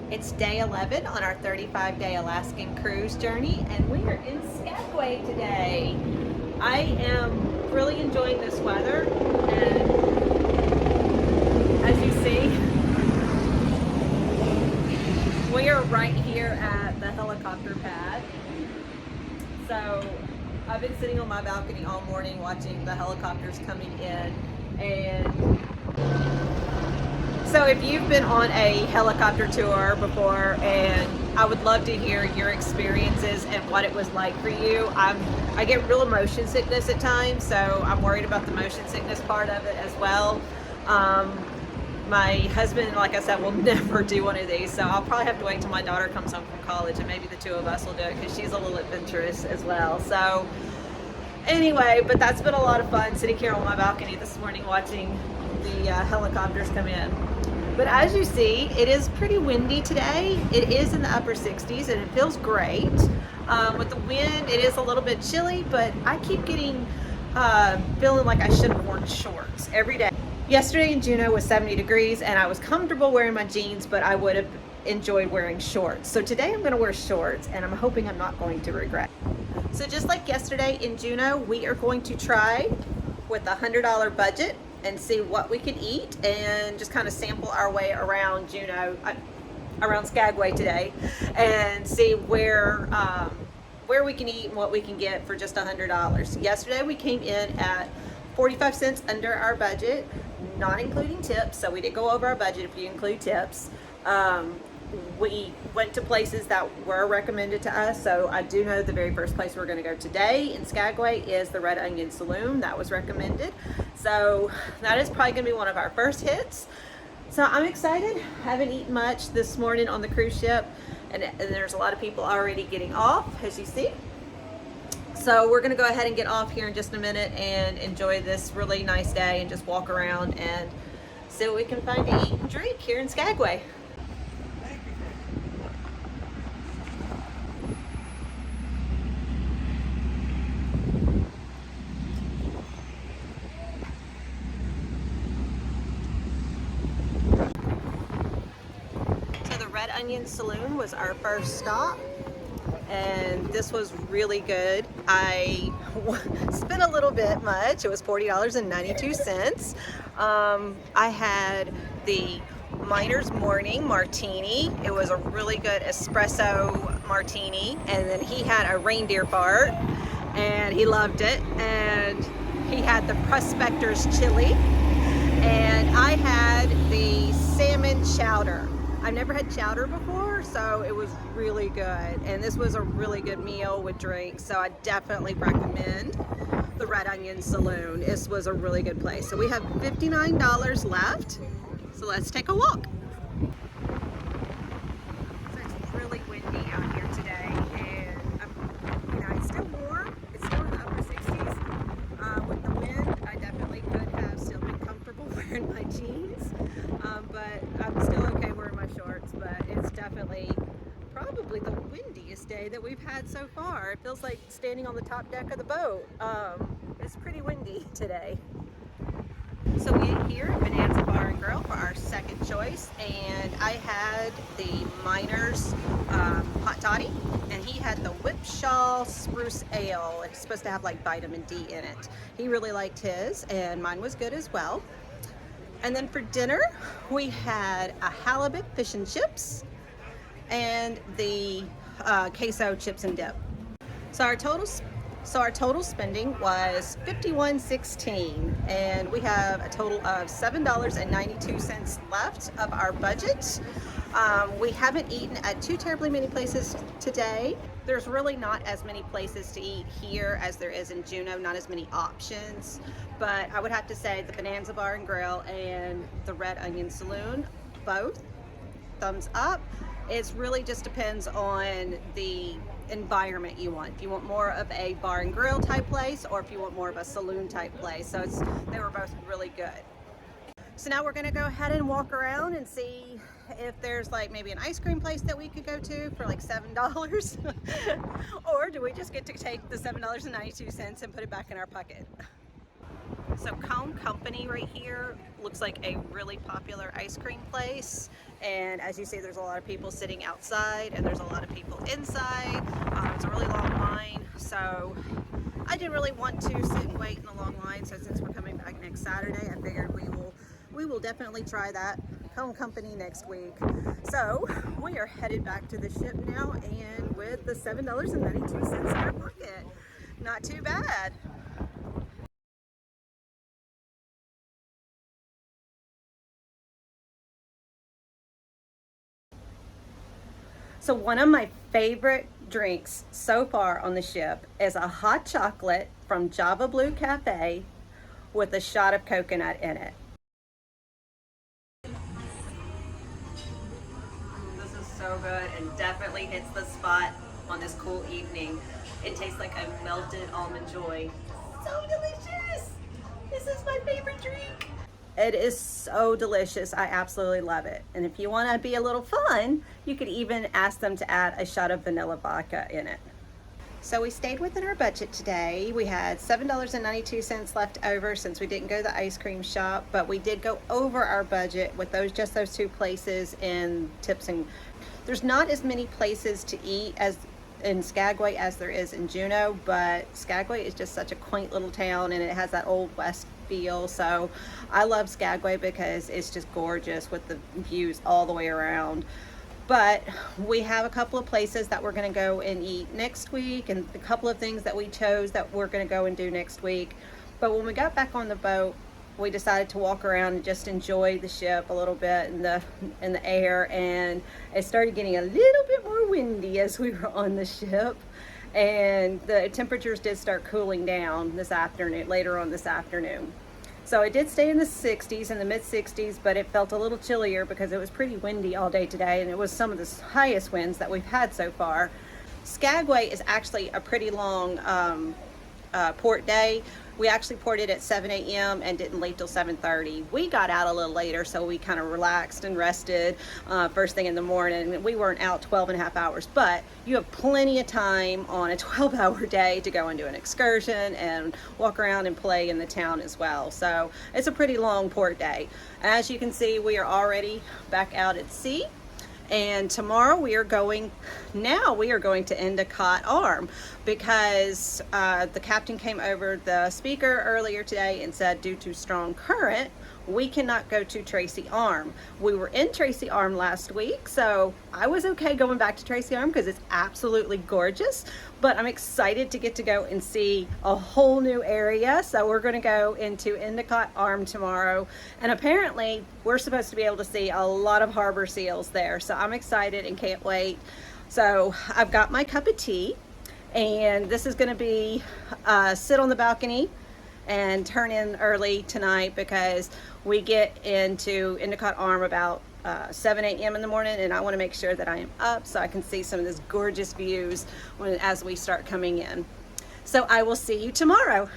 It's day 11 on our 35-day Alaskan cruise journey, and we are in Skagway today. I am really enjoying this weather, and as you see, we are right here at the helicopter pad. So I've been sitting on my balcony all morning watching the helicopters coming in, and so if you've been on a helicopter tour before, and I would love to hear your experiences and what it was like for you. I get real motion sickness at times, so I'm worried about the motion sickness part of it as well. My husband, like I said, will never do one of these, so I'll probably have to wait till my daughter comes home from college, and maybe the two of us will do it because she's a little adventurous as well. So anyway, but that's been a lot of fun sitting here on my balcony this morning watching the helicopters come in. But as you see, it is pretty windy today. It is in the upper 60s and it feels great. With the wind, it is a little bit chilly, but I keep getting feeling like I should have worn shorts every day. Yesterday in Juneau was 70 degrees and I was comfortable wearing my jeans, but I would have enjoyed wearing shorts. So today I'm gonna wear shorts, and I'm hoping I'm not going to regret. So just like yesterday in Juneau, we are going to try with a $100 budget and see what we can eat and just kind of sample our way around Juneau, around Skagway today, and see where we can eat and what we can get for just $100. Yesterday we came in at 45 cents under our budget, not including tips, so we did go over our budget if you include tips. We went to places that were recommended to us, so I do know the very first place we're going to go today in Skagway is the Red Onion Saloon. That was recommended, so that is probably going to be one of our first hits. So I'm excited. Haven't eaten much this morning on the cruise ship, and there's a lot of people already getting off, as you see. So we're going to go ahead and get off here in just a minute and enjoy this really nice day and just walk around and see what we can find to eat and drink here in Skagway. Red Onion Saloon was our first stop, and this was really good. I spent a little bit much. It was $40.92. I had the Miner's Morning Martini. It was a really good espresso martini, and then he had a reindeer fart and he loved it, and he had the Prospector's chili, and I had the salmon chowder. I've never had chowder before, so it was really good, and this was a really good meal with drinks, so I definitely recommend the Red Onion Saloon. This was a really good place. So we have $59 left, so let's take a walk. So it's really windy out here today, and it's still warm. It's still in the upper 60s. With the wind, I definitely could have still been comfortable wearing my jeans, but I'm still okay wearing my shorts. But it's definitely probably the windiest day that we've had so far. It feels like standing on the top deck of the boat. It's pretty windy today. So we ate here at Bonanza Bar and Grill for our second choice, and I had the Miner's hot toddy, and he had the Whipshaw Spruce Ale. It's supposed to have like vitamin D in it. He really liked his, and mine was good as well. And then for dinner, we had a halibut fish and chips and the queso chips and dip. So our total spending was $51.16, and we have a total of $7.92 left of our budget. We haven't eaten at too terribly many places today. There's really not as many places to eat here as there is in Juneau, not as many options, but I would have to say the Bonanza Bar and Grill and the Red Onion Saloon, both thumbs up. It really just depends on the environment you want. If you want more of a bar and grill type place, or if you want more of a saloon type place. So they were both really good. So now we're going to go ahead and walk around and see if there's like maybe an ice cream place that we could go to for like $7 or do we just get to take the $7.92 and put it back in our pocket. So Cone Company right here looks like a really popular ice cream place, and as you see, there's a lot of people sitting outside and there's a lot of people inside. It's a really long line, so I didn't really want to sit and wait in the long line. So since we're coming back next Saturday, I figured we will definitely try that Cone Company next week. So we are headed back to the ship now, and with the $7.92 in our pocket, not too bad. So one of my favorite drinks so far on the ship is a hot chocolate from Java Blue Cafe with a shot of coconut in it. This is so good and definitely hits the spot on this cool evening. It tastes like a melted almond joy. So delicious! This is my favorite drink. It is so delicious. I absolutely love it. And if you want to be a little fun, you could even ask them to add a shot of vanilla vodka in it. So we stayed within our budget today. We had $7.92 left over since we didn't go to the ice cream shop, but we did go over our budget with just those two places in tips. And there's not as many places to eat as in Skagway as there is in Juneau, but Skagway is just such a quaint little town and it has that old west feel. So I love Skagway because it's just gorgeous with the views all the way around. But we have a couple of places that we're going to go and eat next week, and a couple of things that we chose that we're going to go and do next week. But when we got back on the boat, we decided to walk around and just enjoy the ship a little bit in the air, and it started getting a little bit more windy as we were on the ship, and the temperatures did start cooling down this afternoon, later on this afternoon. So it did stay in the 60s, in the mid 60s, but it felt a little chillier because it was pretty windy all day today, and it was some of the highest winds that we've had so far. Skagway is actually a pretty long port day. We actually ported at 7 a.m. and didn't leave till 7:30. We got out a little later, so we kind of relaxed and rested first thing in the morning. We weren't out 12 and a half hours, but you have plenty of time on a 12-hour day to go and do an excursion and walk around and play in the town as well. So it's a pretty long port day. As you can see, we are already back out at sea. And tomorrow we are going to Endicott Arm because the captain came over the speaker earlier today and said due to strong current, we cannot go to Tracy Arm. We were in Tracy Arm last week, so I was okay going back to Tracy Arm because it's absolutely gorgeous, but I'm excited to get to go and see a whole new area. So we're going to go into Endicott Arm tomorrow, and apparently we're supposed to be able to see a lot of harbor seals there, so I'm excited and can't wait. So I've got my cup of tea, and this is going to be sit on the balcony and turn in early tonight because we get into Endicott Arm about 7 a.m. in the morning, and I want to make sure that I am up so I can see some of this gorgeous views as we start coming in. So I will see you tomorrow.